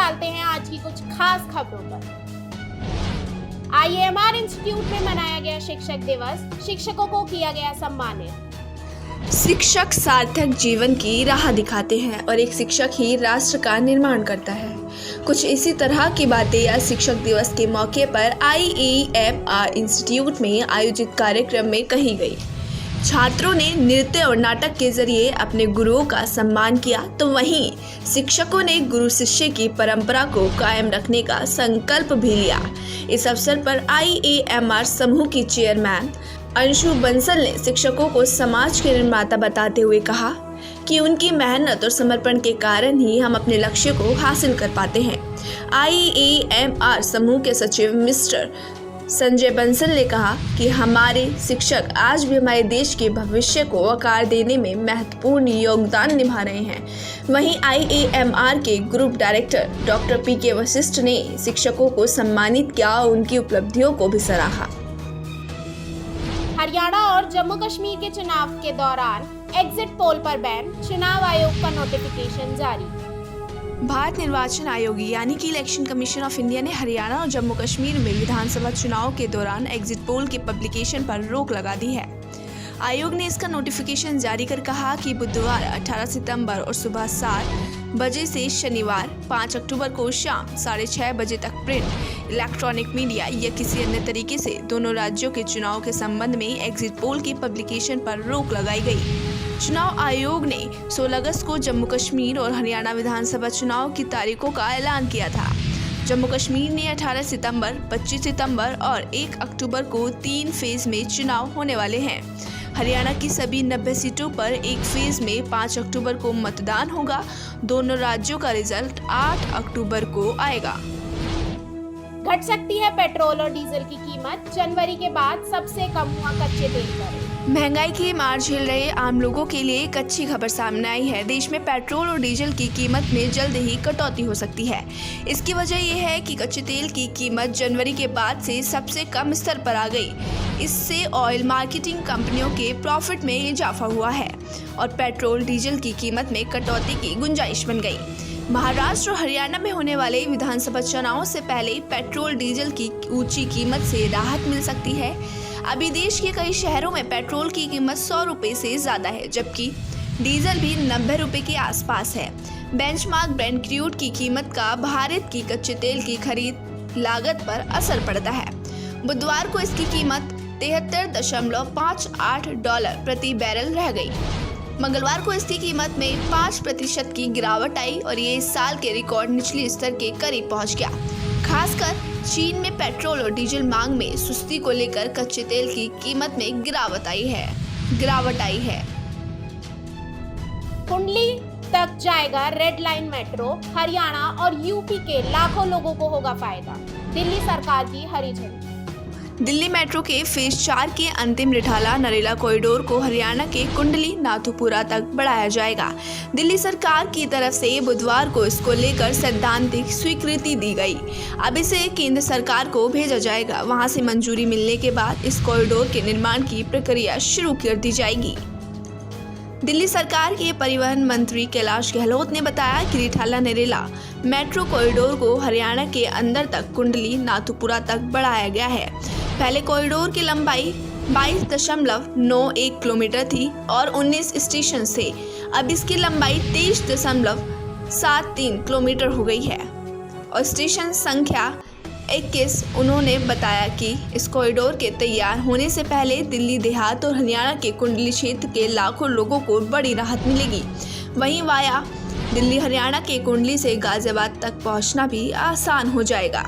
डालते हैं आज की कुछ खास खबरों पर। IAMR इंस्टीट्यूट में मनाया गया शिक्षक दिवस, शिक्षकों को किया गया सम्मानित। शिक्षक सार्थक जीवन की राह दिखाते हैं और एक शिक्षक ही राष्ट्र का निर्माण करता है। कुछ इसी तरह की बातें आज शिक्षक दिवस के मौके पर IAMR इंस्टीट्यूट में आयोजित कार्यक्रम में कही गई। छात्रों ने नृत्य और नाटक के जरिए अपने गुरुओं का सम्मान किया, तो वहीं शिक्षकों ने गुरु शिष्य की परंपरा को कायम रखने का संकल्प भी लिया। इस अवसर पर IAMR समूह की चेयरमैन अंशु बंसल ने शिक्षकों को समाज के निर्माता बताते हुए कहा कि उनकी मेहनत और समर्पण के कारण ही हम अपने लक्ष्य को हासिल कर पाते हैं। IAMR समूह के सचिव मिस्टर संजय बंसल ने कहा कि हमारे शिक्षक आज भी हमारे देश के भविष्य को आकार देने में महत्वपूर्ण योगदान निभा रहे हैं। वहीं IAMR के group director doctor PK Vashishtha ने शिक्षकों को सम्मानित किया और उनकी उपलब्धियों को भी सराहा। हरियाणा और जम्मू कश्मीर के चुनाव के दौरान एग्जिट पोल पर बैन, चुनाव आयोग का नोटिफिकेशन जारी। भारत निर्वाचन आयोग यानी कि इलेक्शन कमीशन ऑफ इंडिया ने हरियाणा और जम्मू कश्मीर में विधानसभा चुनाव के दौरान एग्जिट पोल के पब्लिकेशन पर रोक लगा दी है। आयोग ने इसका नोटिफिकेशन जारी कर कहा कि बुधवार 18 सितंबर और सुबह 7 बजे से शनिवार 5 अक्टूबर को शाम 6:30 बजे तक प्रिंट, इलेक्ट्रॉनिक मीडिया या किसी अन्य तरीके से दोनों राज्यों के चुनाव के संबंध में एग्जिट पोल की पब्लिकेशन पर रोक लगाई गई। चुनाव आयोग ने 16 अगस्त को जम्मू कश्मीर और हरियाणा विधानसभा चुनाव की तारीखों का ऐलान किया था। जम्मू कश्मीर ने 18 सितंबर, 25 सितंबर और 1 अक्टूबर को 3 फेज में चुनाव होने वाले हैं। हरियाणा की सभी 90 सीटों पर एक फेज में 5 अक्टूबर को मतदान होगा। दोनों राज्यों का रिजल्ट 8 अक्टूबर को आएगा। घट सकती है पेट्रोल और डीजल की कीमत, जनवरी के बाद सबसे कम हुआ कच्चे तेल का रेट। महंगाई की मार झेल रहे आम लोगों के लिए एक अच्छी खबर सामने आई है। देश में पेट्रोल और डीजल की कीमत में जल्द ही कटौती हो सकती है। इसकी वजह यह है कि कच्चे तेल की कीमत जनवरी के बाद से सबसे कम स्तर पर आ गई। इससे ऑयल मार्केटिंग कंपनियों के प्रॉफिट में इजाफा हुआ है और पेट्रोल डीजल की कीमत में कटौती की गुंजाइश बन गई। महाराष्ट्र और हरियाणा में होने वाले विधानसभा चुनावों से पहले पेट्रोल डीजल की ऊंची कीमत से राहत मिल सकती है। अभी देश के कई शहरों में पेट्रोल की कीमत 100 रुपये से ज़्यादा है, जबकि डीजल भी 90 रुपये के आसपास है। बेंचमार्क ब्रेंट क्रूड की कीमत का भारत की कच्चे तेल की खरीद लागत पर असर पड़ता है। बुधवार को इसकी कीमत $73.58 प्रति बैरल रह गई। मंगलवार को इसकी कीमत में 5% की गिरावट आई और ये इस साल के रिकॉर्ड निचले स्तर के करीब पहुंच गया। खासकर चीन में पेट्रोल और डीजल मांग में सुस्ती को लेकर कच्चे तेल की कीमत में गिरावट आई है। कुंडली तक जाएगा रेड लाइन मेट्रो, हरियाणा और यूपी के लाखों लोगों को होगा फायदा, दिल्ली सरकार की हरी झंडी। दिल्ली मेट्रो के फेज 4 के अंतिम रिठाला नरेला कॉरिडोर को हरियाणा के कुंडली नाथुपुरा तक बढ़ाया जाएगा। दिल्ली सरकार की तरफ से बुधवार को इसको लेकर सैद्धांतिक स्वीकृति दी गई। अब इसे केंद्र सरकार को भेजा जाएगा। वहां से मंजूरी मिलने के बाद इस कॉरिडोर के निर्माण की प्रक्रिया शुरू कर दी जाएगी। दिल्ली सरकार के परिवहन मंत्री कैलाश गहलोत ने बताया कि रिठाला नरेला मेट्रो कॉरिडोर को हरियाणा के अंदर तक कुंडली नाथुपुरा तक बढ़ाया गया है। पहले कॉरिडोर की लंबाई 22.91 किलोमीटर थी और 19 स्टेशन थे। अब इसकी लंबाई 23.73 किलोमीटर हो गई है और स्टेशन संख्या 21। उन्होंने बताया कि इस कॉरिडोर के तैयार होने से पहले दिल्ली देहात और हरियाणा के कुंडली क्षेत्र के लाखों लोगों को बड़ी राहत मिलेगी। वहीं वाया दिल्ली हरियाणा के कुंडली से गाजियाबाद तक पहुंचना भी आसान हो जाएगा।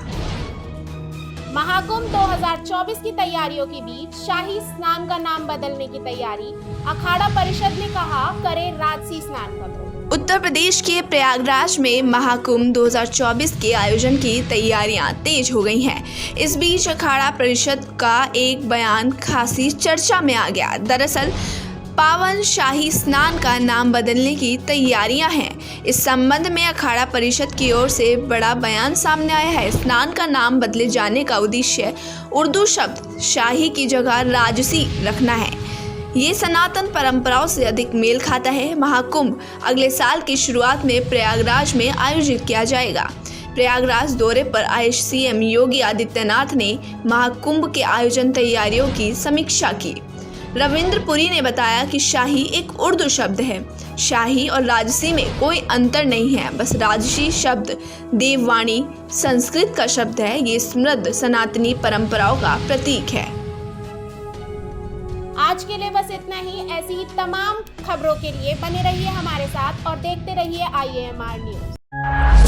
महाकुंभ 2024 की तैयारियों के बीच शाही स्नान का नाम बदलने की तैयारी, अखाड़ा परिषद ने कहा करे राजसी स्नान का विरोध। उत्तर प्रदेश के प्रयागराज में महाकुंभ 2024 के आयोजन की तैयारियां तेज हो गई हैं। इस बीच अखाड़ा परिषद का एक बयान खासी चर्चा में आ गया। दरअसल पावन शाही स्नान का नाम बदलने की तैयारियां हैं। इस संबंध में अखाड़ा परिषद की ओर से बड़ा बयान सामने आया है। स्नान का नाम बदले जाने का उद्देश्य उर्दू शब्द शाही की जगह राजसी रखना है। ये सनातन परंपराओं से अधिक मेल खाता है। महाकुंभ अगले साल की शुरुआत में प्रयागराज में आयोजित किया जाएगा। प्रयागराज दौरे पर आए सीएम योगी आदित्यनाथ ने महाकुंभ के आयोजन तैयारियों की समीक्षा की। रविंद्र पुरी ने बताया कि शाही एक उर्दू शब्द है। शाही और राजसी में कोई अंतर नहीं है, बस राजसी शब्द देववाणी संस्कृत का शब्द है। ये समृद्ध सनातनी परंपराओं का प्रतीक है। आज के लिए बस इतना ही। ऐसी ही तमाम खबरों के लिए बने रहिए हमारे साथ और देखते रहिए IAMR न्यूज़।